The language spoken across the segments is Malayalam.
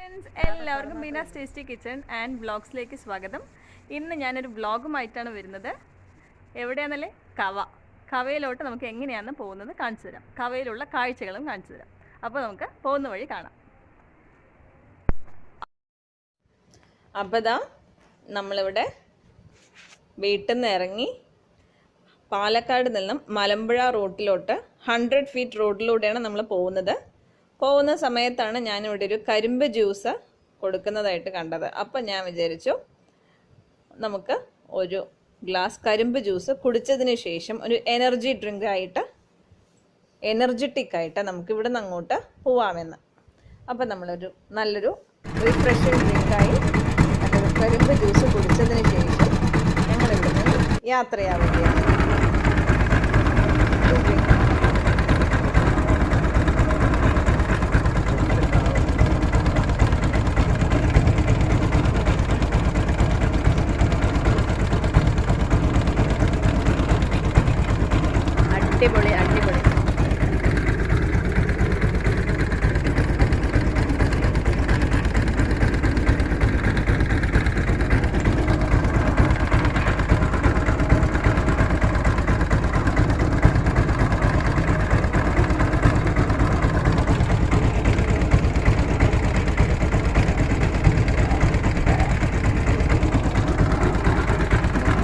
ഫ്രണ്ട്സ്, എല്ലാവർക്കും മീനാസ് ടേസ്റ്റി കിച്ചൺ ആൻഡ് വ്ളോഗ്സിലേക്ക് സ്വാഗതം. ഇന്ന് ഞാനൊരു വ്ളോഗുമായിട്ടാണ് വരുന്നത്. എവിടെയാണെന്നല്ലേ? കവയിലോട്ട് നമുക്ക് എങ്ങനെയാണ് പോകുന്നത് കാണിച്ചു തരാം. കവയിലുള്ള കാഴ്ചകളും കാണിച്ചു തരാം. അപ്പോൾ നമുക്ക് പോകുന്ന വഴി കാണാം. അപ്പോൾ ദാ നമ്മളിവിടെ വീട്ടിൽ നിന്ന് ഇറങ്ങി പാലക്കാട് നിന്നും മലമ്പുഴ റോട്ടിലോട്ട് 100 ഫീറ്റ് റോഡിലൂടെയാണ് നമ്മൾ പോകുന്ന സമയത്താണ് ഞാനിവിടെ ഒരു കരിമ്പ് ജ്യൂസ് കൊടുക്കുന്നതായിട്ട് കണ്ടത്. അപ്പം ഞാൻ വിചാരിച്ചു നമുക്ക് ഒരു ഗ്ലാസ് കരിമ്പ് ജ്യൂസ് കുടിച്ചതിന് ശേഷം ഒരു എനർജറ്റിക് ആയിട്ട് നമുക്ക് ഇവിടെ നിന്ന് അങ്ങോട്ട് പോവാമെന്ന്. അപ്പം നമ്മളൊരു നല്ലൊരു റിഫ്രഷിംഗ് ഡ്രിങ്കായി നല്ലൊരു കരിമ്പ് ജ്യൂസ് കുടിച്ചതിന് ശേഷം ഞങ്ങളിവിടെ നിന്ന് യാത്രയാവുകയാണ്. അടിപൊളി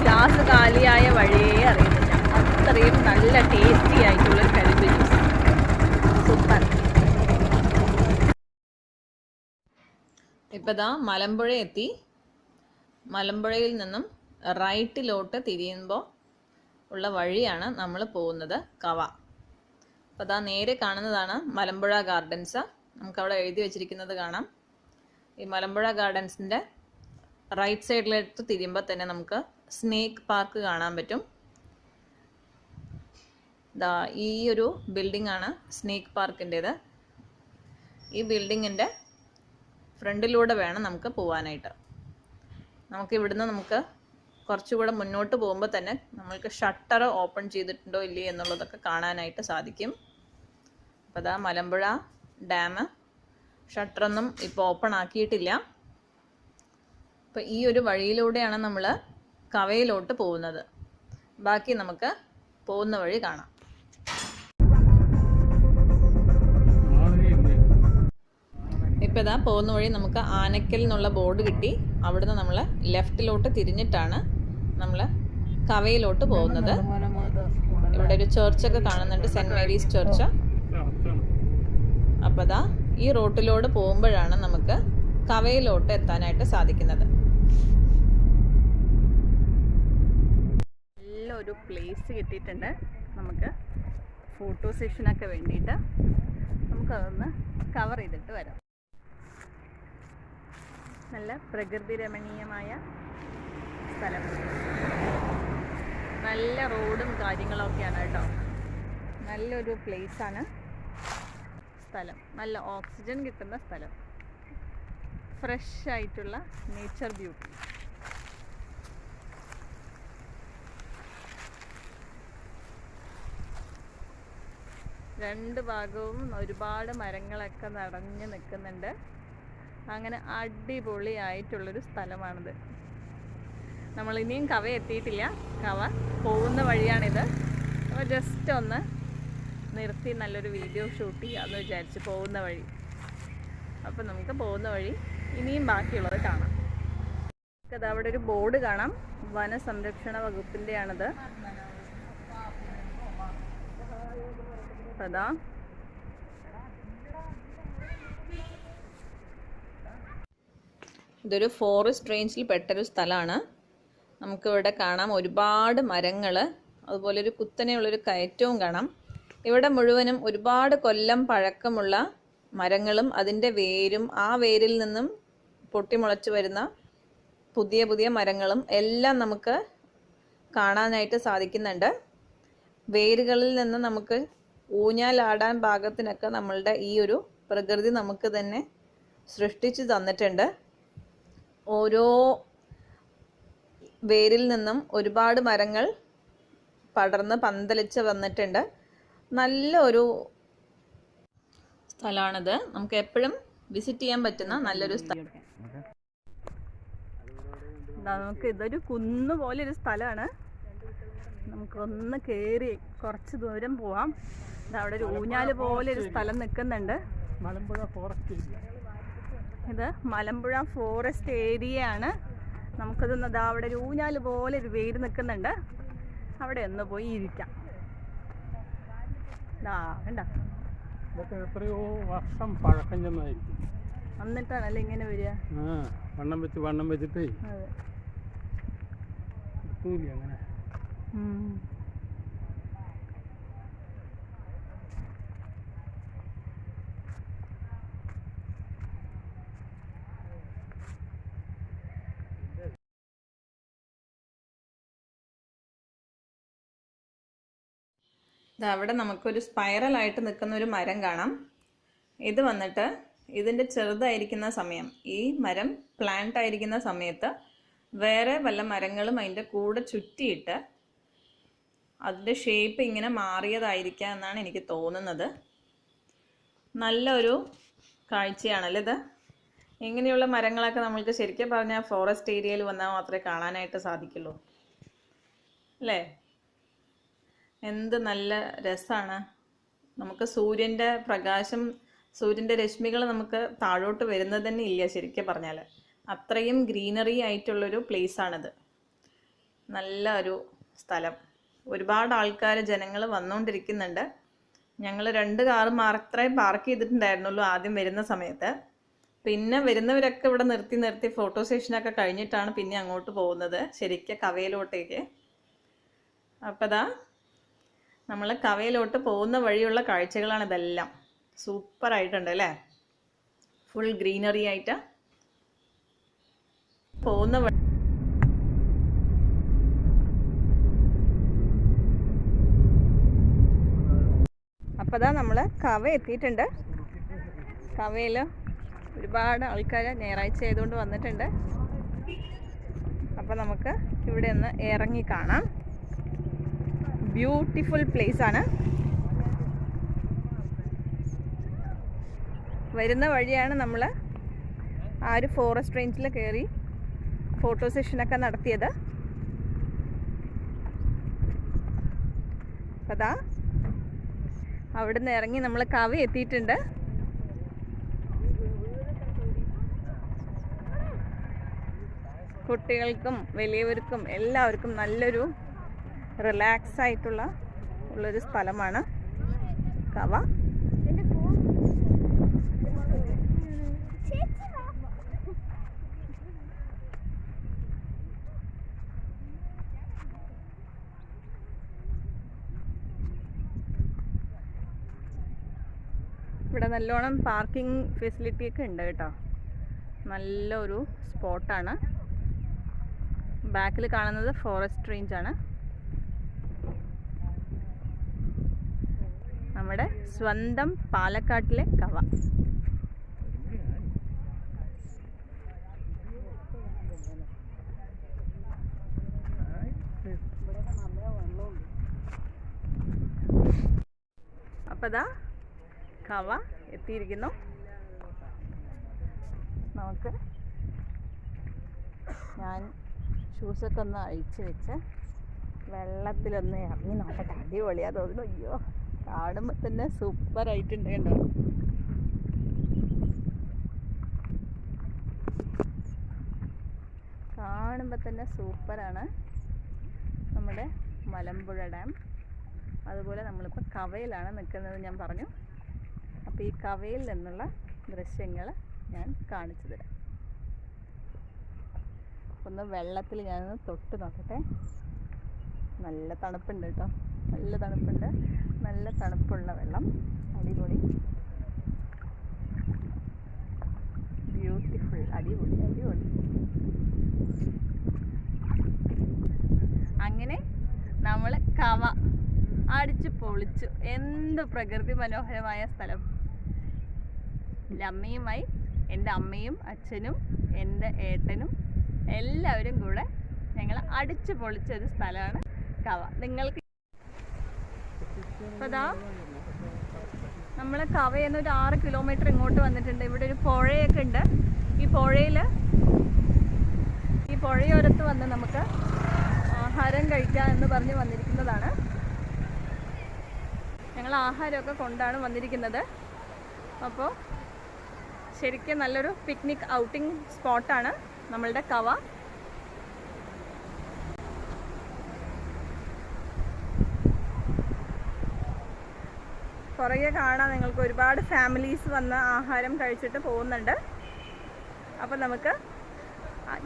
ഗ്ലാസ് കാലിയായ വഴിയേ അറിയുന്നില്ല. അത്രയും നല്ല ടേസ്റ്റി ആയിട്ടുള്ള കരിമ്പ് ജ്യൂസ്. സൂപ്പർ. ഇപ്പം ദാ മലമ്പുഴ എത്തി. മലമ്പുഴയിൽ നിന്നും റൈറ്റിലോട്ട് തിരിയുമ്പോൾ ഉള്ള വഴിയാണ് നമ്മൾ പോകുന്നത് കവ. അപ്പോൾ ദാ നേരെ കാണുന്നതാണ് മലമ്പുഴ ഗാർഡൻസ്. നമുക്കവിടെ എഴുതി വെച്ചിരിക്കുന്നത് കാണാം. ഈ മലമ്പുഴ ഗാർഡൻസിൻ്റെ റൈറ്റ് സൈഡിലേക്ക് തിരിയുമ്പോൾ തന്നെ നമുക്ക് സ്നേക്ക് പാർക്ക് കാണാൻ പറ്റും. ഈ ഒരു ബിൽഡിംഗ് ആണ് സ്നേക്ക് പാർക്കിൻ്റേത്. ഈ ബിൽഡിങ്ങിൻ്റെ ഫ്രണ്ടിലൂടെ വേണം നമുക്ക് പോകാനായിട്ട്. നമുക്ക് ഇവിടുന്ന് കുറച്ചുകൂടെ മുന്നോട്ട് പോകുമ്പോൾ തന്നെ നമ്മൾക്ക് ഷട്ടർ ഓപ്പൺ ചെയ്തിട്ടുണ്ടോ ഇല്ലേ എന്നുള്ളതൊക്കെ കാണാനായിട്ട് സാധിക്കും. അപ്പോൾ അതാ മലമ്പുഴ ഡാം ഷട്ടറൊന്നും ഇപ്പോൾ ഓപ്പൺ ആക്കിയിട്ടില്ല. അപ്പോൾ ഈ ഒരു വഴിയിലൂടെയാണ് നമ്മൾ കവയിലോട്ട് പോകുന്നത്. ബാക്കി നമുക്ക് പോകുന്ന വഴി കാണാം. ഇപ്പോൾ ഇതാ പോകുന്ന വഴി നമുക്ക് ആനക്കൽ എന്നുള്ള ബോർഡ് കിട്ടി. അവിടുന്ന് നമ്മൾ ലെഫ്റ്റിലോട്ട് തിരിഞ്ഞിട്ടാണ് നമ്മൾ കവയിലോട്ട് പോകുന്നത്. ഇവിടെ ഒരു ചർച്ചൊക്കെ കാണുന്നുണ്ട്, സെൻറ്റ് മേരീസ് ചർച്ച്. അപ്പോൾ ഇതാ ഈ റോട്ടിലൂടെ പോകുമ്പോഴാണ് നമുക്ക് കവയിലോട്ട് എത്താനായിട്ട് സാധിക്കുന്നത്. നല്ലൊരു പ്ലേസ് കിട്ടിയിട്ടുണ്ട് നമുക്ക് ഫോട്ടോ സെഷനൊക്കെ വേണ്ടിയിട്ട്. നമുക്കതൊന്ന് കവർ ചെയ്തിട്ട് വരാം. നല്ല പ്രകൃതി രമണീയമായ സ്ഥലം, നല്ല റോഡും കാര്യങ്ങളൊക്കെയാണ് കേട്ടോ. നല്ലൊരു പ്ലേസാണ് സ്ഥലം. നല്ല ഓക്സിജൻ കിട്ടുന്ന സ്ഥലം, ഫ്രഷ് ആയിട്ടുള്ള നേച്ചർ ബ്യൂട്ടി. രണ്ട് ഭാഗവും ഒരുപാട് മരങ്ങളൊക്കെ നിറഞ്ഞു നിൽക്കുന്നുണ്ട്. അങ്ങനെ അടിപൊളിയായിട്ടുള്ളൊരു സ്ഥലമാണിത്. നമ്മളിനിയും കവ എത്തിയിട്ടില്ല, കവ പോകുന്ന വഴിയാണിത്. അപ്പോൾ ജസ്റ്റ് ഒന്ന് നിർത്തി നല്ലൊരു വീഡിയോ ഷൂട്ട് ചെയ്യാമെന്ന് വിചാരിച്ച് പോകുന്ന വഴി. അപ്പോൾ നമുക്ക് പോകുന്ന വഴി ഇനിയും ബാക്കിയുള്ളത് കാണാം. അത് അവിടെ ഒരു ബോർഡ് കാണാം, വനസംരക്ഷണ വകുപ്പിൻ്റെയാണിത്. അതാ ഇതൊരു ഫോറസ്റ്റ് റേഞ്ചിൽ പെട്ടൊരു സ്ഥലമാണ്. നമുക്കിവിടെ കാണാം ഒരുപാട് മരങ്ങൾ, അതുപോലെ ഒരു കുത്തനെയുള്ളൊരു കയറ്റവും കാണാം. ഇവിടെ മുഴുവനും ഒരുപാട് കൊല്ലം പഴക്കമുള്ള മരങ്ങളും അതിൻ്റെ വേരും ആ വേരിൽ നിന്നും പൊട്ടിമുളച്ച് വരുന്ന പുതിയ പുതിയ മരങ്ങളും എല്ലാം നമുക്ക് കാണാനായിട്ട് സാധിക്കുന്നുണ്ട്. വേരുകളിൽ നിന്ന് നമുക്ക് ഊഞ്ഞാലാടാൻ പാകത്തിനൊക്കെ നമ്മളുടെ ഈ ഒരു പ്രകൃതി നമുക്ക് തന്നെ സൃഷ്ടിച്ചു തന്നിട്ടുണ്ട്. ഓരോ വേരിൽ നിന്നും ഒരുപാട് മരങ്ങൾ പടർന്ന് പന്തലിച്ച് വന്നിട്ടുണ്ട്. നല്ല ഒരു സ്ഥലമാണിത്. നമുക്ക് എപ്പോഴും വിസിറ്റ് ചെയ്യാൻ പറ്റുന്ന നല്ലൊരു സ്ഥലം. നമുക്ക് ഇതൊരു കുന്ന് പോലെ ഒരു സ്ഥലമാണ്. നമുക്കൊന്ന് കയറി കുറച്ച് ദൂരം പോവാം. അവിടെ ഒരു ഊഞ്ഞാല് പോലെ ഒരു സ്ഥലം നിൽക്കുന്നുണ്ട്. ഇത് മലമ്പുഴ ഫോറസ്റ്റ് ഏരിയ ആണ്. നമുക്കതൊന്ന് അവിടെ ഒരു ഊഞ്ഞാല് പോലെ ഒരു വേര് നിൽക്കുന്നുണ്ട്. അവിടെ ഒന്ന് പോയി ഇരിക്കാം. എത്രയോ വർഷം പഴക്കം ചെന്നായിരിക്കും. എന്നിട്ടാണല്ലേ ഇങ്ങനെ വരിക? വണ്ണം വെച്ചിട്ട് അങ്ങനെ. അവിടെ നമുക്കൊരു സ്പൈറലായിട്ട് നിൽക്കുന്ന ഒരു മരം കാണാം. ഇത് വന്നിട്ട് ഇതിൻ്റെ ചെറുതായിരിക്കുന്ന സമയം, ഈ മരം പ്ലാന്റ് ആയിരിക്കുന്ന സമയത്ത് വേറെ വല്ല മരങ്ങളും അതിൻ്റെ കൂടെ ചുറ്റിയിട്ട് അതിൻ്റെ ഷേപ്പ് ഇങ്ങനെ മാറിയതായിരിക്കാം എന്നാണ് എനിക്ക് തോന്നുന്നത്. നല്ലൊരു കാഴ്ചയാണല്ലോ ഇത്. ഇങ്ങനെയുള്ള മരങ്ങളൊക്കെ നമ്മൾക്ക് ശരിക്കും പറഞ്ഞാൽ ഫോറസ്റ്റ് ഏരിയയിൽ വന്നാൽ മാത്രമേ കാണാനായിട്ട് സാധിക്കുള്ളൂ അല്ലേ? എന്ത് നല്ല രസമാണ്. നമുക്ക് സൂര്യൻ്റെ പ്രകാശം, സൂര്യൻ്റെ രശ്മികൾ നമുക്ക് താഴോട്ട് വരുന്നത് തന്നെ ഇല്ല ശരിക്കും പറഞ്ഞാൽ. അത്രയും ഗ്രീനറി ആയിട്ടുള്ളൊരു പ്ലേസാണിത്. നല്ല ഒരു സ്ഥലം. ഒരുപാട് ആൾക്കാർ, ജനങ്ങൾ വന്നുകൊണ്ടിരിക്കുന്നുണ്ട്. ഞങ്ങൾ 2 കാറ് മാത്രമേ പാർക്ക് ചെയ്തിട്ടുണ്ടായിരുന്നുള്ളൂ ആദ്യം വരുന്ന സമയത്ത്. പിന്നെ വരുന്നവരൊക്കെ ഇവിടെ നിർത്തി ഫോട്ടോ സെഷനൊക്കെ കഴിഞ്ഞിട്ടാണ് പിന്നെ അങ്ങോട്ട് പോകുന്നത്, ശരിക്കും കവയിലോട്ടേക്ക്. അപ്പോൾ ദാ നമ്മൾ കവയിലോട്ട് പോകുന്ന വഴിയുള്ള കാഴ്ചകളാണ് ഇതെല്ലാം. സൂപ്പറായിട്ടുണ്ട് അല്ലേ? ഫുൾ ഗ്രീനറി ആയിട്ട് പോകുന്ന വഴി. അപ്പോൾ ദാ നമ്മൾ കവ എത്തിയിട്ടുണ്ട്. കവയിൽ ഒരുപാട് ആൾക്കാർ ഞായറാഴ്ച ആയതുകൊണ്ട് വന്നിട്ടുണ്ട്. അപ്പോൾ നമുക്ക് ഇവിടെ ഒന്ന് ഇറങ്ങി കാണാം. ബ്യൂട്ടിഫുൾ പ്ലേസ് ആണ്. വരുന്ന വഴിയാണ് നമ്മൾ ആ ഒരു ഫോറസ്റ്റ് റേഞ്ചിൽ കയറി ഫോട്ടോ സെഷനൊക്കെ നടത്തിയത്. അതാ അവിടെ നിന്ന് ഇറങ്ങി നമ്മൾ കവ എത്തിയിട്ടുണ്ട്. കുട്ടികൾക്കും വലിയവർക്കും എല്ലാവർക്കും നല്ലൊരു റിലാക്സ് ആയിട്ടുള്ള ഉള്ളൊരു സ്ഥലമാണ് കവ. ഇവിടെ നല്ലോണം പാർക്കിംഗ് ഫെസിലിറ്റി ഒക്കെ ഉണ്ട് കേട്ടോ. നല്ലൊരു സ്പോട്ടാണ്. ബാക്കിൽ കാണുന്നത് ഫോറസ്റ്റ് റേഞ്ച് ആണ്. നമ്മുടെ സ്വന്തം പാലക്കാട്ടിലെ കവ. അപ്പോൾ ദാ കവ എത്തിയിരിക്കുന്നു. നമുക്ക് ഞാൻ ഷൂസൊക്കെ ഒന്ന് അഴിച്ച് വെച്ച് വെള്ളത്തിലൊന്ന് ഇറങ്ങി നോക്കട്ടെ. അടിപൊളിയാ തോന്നുന്നു. അയ്യോ, കാണുമ്പോൾ തന്നെ സൂപ്പറായിട്ടുണ്ട് കേട്ടോ. കാണുമ്പോൾ തന്നെ സൂപ്പറാണ് നമ്മുടെ മലമ്പുഴ ഡാം. അതുപോലെ നമ്മളിപ്പോൾ കവയിലാണ് നിൽക്കുന്നത് ഞാൻ പറഞ്ഞു. അപ്പോൾ ഈ കവയിൽ നിന്നുള്ള ദൃശ്യങ്ങൾ ഞാൻ കാണിച്ചു തരാം. ഒന്ന് വെള്ളത്തിൽ ഞാനൊന്ന് തൊട്ട് നോക്കട്ടെ. നല്ല തണുപ്പുണ്ട് കേട്ടോ, നല്ല തണുപ്പുണ്ട്. നല്ല തണുപ്പുള്ള വെള്ളം, അടിപൊളി, ബ്യൂട്ടിഫുൾ, അടിപൊളി അടിപൊളി. അങ്ങനെ നമ്മൾ കവ അടിച്ചു പൊളിച്ചു. എന്ത് പ്രകൃതി മനോഹരമായ സ്ഥലം. എൻ്റെ അമ്മയുമായി, എൻ്റെ അമ്മയും അച്ഛനും എൻ്റെ ഏട്ടനും എല്ലാവരും കൂടെ ഞങ്ങൾ അടിച്ചു പൊളിച്ചൊരു സ്ഥലമാണ് കവ. നിങ്ങൾക്ക് അപ്പോൾ നമ്മൾ കവയിൽ നിന്ന് ഒരു 6 കിലോമീറ്റർ ഇങ്ങോട്ട് വന്നിട്ടുണ്ട്. ഇവിടെ ഒരു പുഴയൊക്കെ ഉണ്ട്. ഈ പുഴയോരത്ത് വന്ന് നമുക്ക് ആഹാരം കഴിക്കാം എന്ന് പറഞ്ഞ് വന്നിരിക്കുന്നതാണ്. ഞങ്ങൾ ആഹാരമൊക്കെ കൊണ്ടാണ് വന്നിരിക്കുന്നത്. അപ്പോൾ ശരിക്കും നല്ലൊരു പിക്നിക് ഔട്ടിംഗ് സ്പോട്ടാണ് നമ്മളുടെ കവ. പുറകെ കാണാൻ നിങ്ങൾക്ക് ഒരുപാട് ഫാമിലീസ് വന്ന് ആഹാരം കഴിച്ചിട്ട് പോകുന്നുണ്ട്. അപ്പോൾ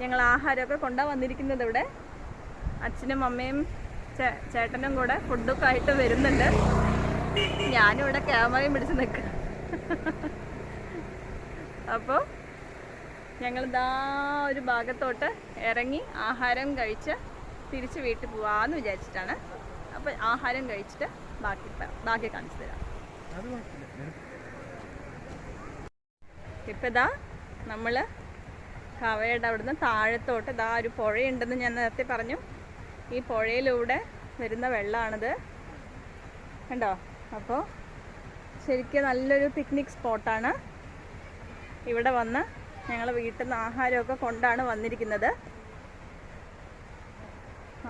ഞങ്ങൾ ആഹാരമൊക്കെ കൊണ്ടാണ് വന്നിരിക്കുന്നത്. ഇവിടെ അച്ഛനും അമ്മയും ചേട്ടനും കൂടെ ഫുഡൊക്കെ ആയിട്ട് വരുന്നുണ്ട്. ഞാനും ഇവിടെ ക്യാമറയും പിടിച്ച് നിൽക്കുക. അപ്പോൾ ഞങ്ങളിതാ ഒരു ഭാഗത്തോട്ട് ഇറങ്ങി ആഹാരം കഴിച്ച് തിരിച്ച് വീട്ടിൽ പോവാമെന്ന് വിചാരിച്ചിട്ടാണ്. അപ്പോൾ ആഹാരം കഴിച്ചിട്ട് ബാക്കി കാണിച്ചു തരാം. ഇപ്പം ഇതാ നമ്മൾ കവയുടെ അവിടുന്ന് താഴത്തോട്ട് ഇതാ ഒരു പുഴയുണ്ടെന്ന് ഞാൻ നേരത്തെ പറഞ്ഞു. ഈ പുഴയിലൂടെ വരുന്ന വെള്ളമാണിത്, കണ്ടോ? അപ്പോൾ ശരിക്കും നല്ലൊരു പിക്നിക് സ്പോട്ടാണ്. ഇവിടെ വന്ന് ഞങ്ങൾ വീട്ടിൽ നിന്ന് ആഹാരമൊക്കെ കൊണ്ടാണ് വന്നിരിക്കുന്നത്.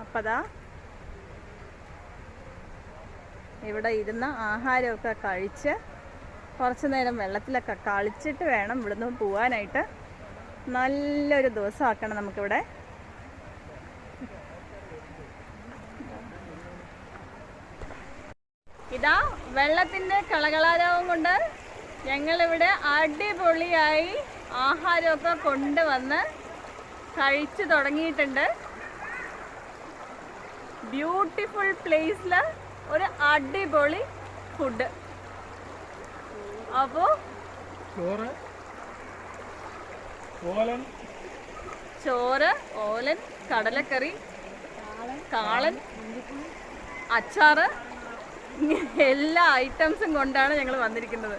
അപ്പം അതാ ഇവിടെ ഇരുന്ന് ആഹാരമൊക്കെ കഴിച്ച് കുറച്ച് നേരം വെള്ളത്തിലൊക്കെ കളിച്ചിട്ട് വേണം ഇവിടുന്ന് പോകാനായിട്ട്. നല്ലൊരു ദിവസമാക്കണം നമുക്കിവിടെ. ഇതാ വെള്ളത്തിൻ്റെ കളകളാരവം കൊണ്ട് ഞങ്ങളിവിടെ അടിപൊളിയായി ആഹാരമൊക്കെ കൊണ്ടുവന്ന് കഴിച്ചു തുടങ്ങിയിട്ടുണ്ട്. ബ്യൂട്ടിഫുൾ പ്ലേസിൽ ഒരു അടിപൊളി ഫുഡ്. അപ്പോൾ ചോറ്, ഓലൻ, കടലക്കറി, കാളൻ, അച്ചാറ്, എല്ലാ ഐറ്റംസും കൊണ്ടാണ് ഞങ്ങൾ വന്നിരിക്കുന്നത്.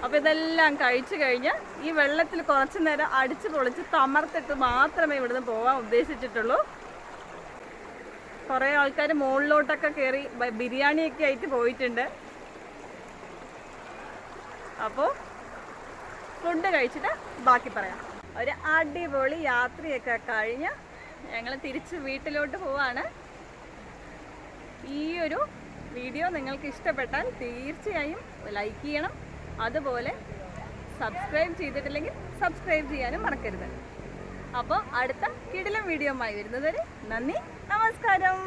അപ്പോൾ ഇതെല്ലാം കഴിച്ചു കഴിഞ്ഞ് ഈ വെള്ളത്തിൽ കുറച്ച് നേരം അടിച്ച് പൊളിച്ച് തമർത്തിട്ട് മാത്രമേ ഇവിടുന്ന് പോകാൻ ഉദ്ദേശിച്ചിട്ടുള്ളൂ. കുറേ ആൾക്കാർ മുകളിലോട്ടൊക്കെ കയറി ബിരിയാണിയൊക്കെ ആയിട്ട് പോയിട്ടുണ്ട്. അപ്പോൾ ഫുഡ് കഴിച്ചിട്ട് ബാക്കി പറയാം. ഒരു അടിപൊളി യാത്രയൊക്കെ കഴിഞ്ഞ് ഞങ്ങൾ തിരിച്ച് വീട്ടിലോട്ട് പോവാണ്. ഈ ഒരു വീഡിയോ നിങ്ങൾക്ക് ഇഷ്ടപ്പെട്ടാൽ തീർച്ചയായും ലൈക്ക് ചെയ്യണം. അതുപോലെ സബ്സ്ക്രൈബ് ചെയ്തിട്ടില്ലെങ്കിൽ സബ്സ്ക്രൈബ് ചെയ്യാനും മറക്കരുത്. അപ്പോൾ അടുത്ത കിടിലൻ വീഡിയോയുമായി വരുന്നതുവരെ നന്ദി, നമസ്കാരം.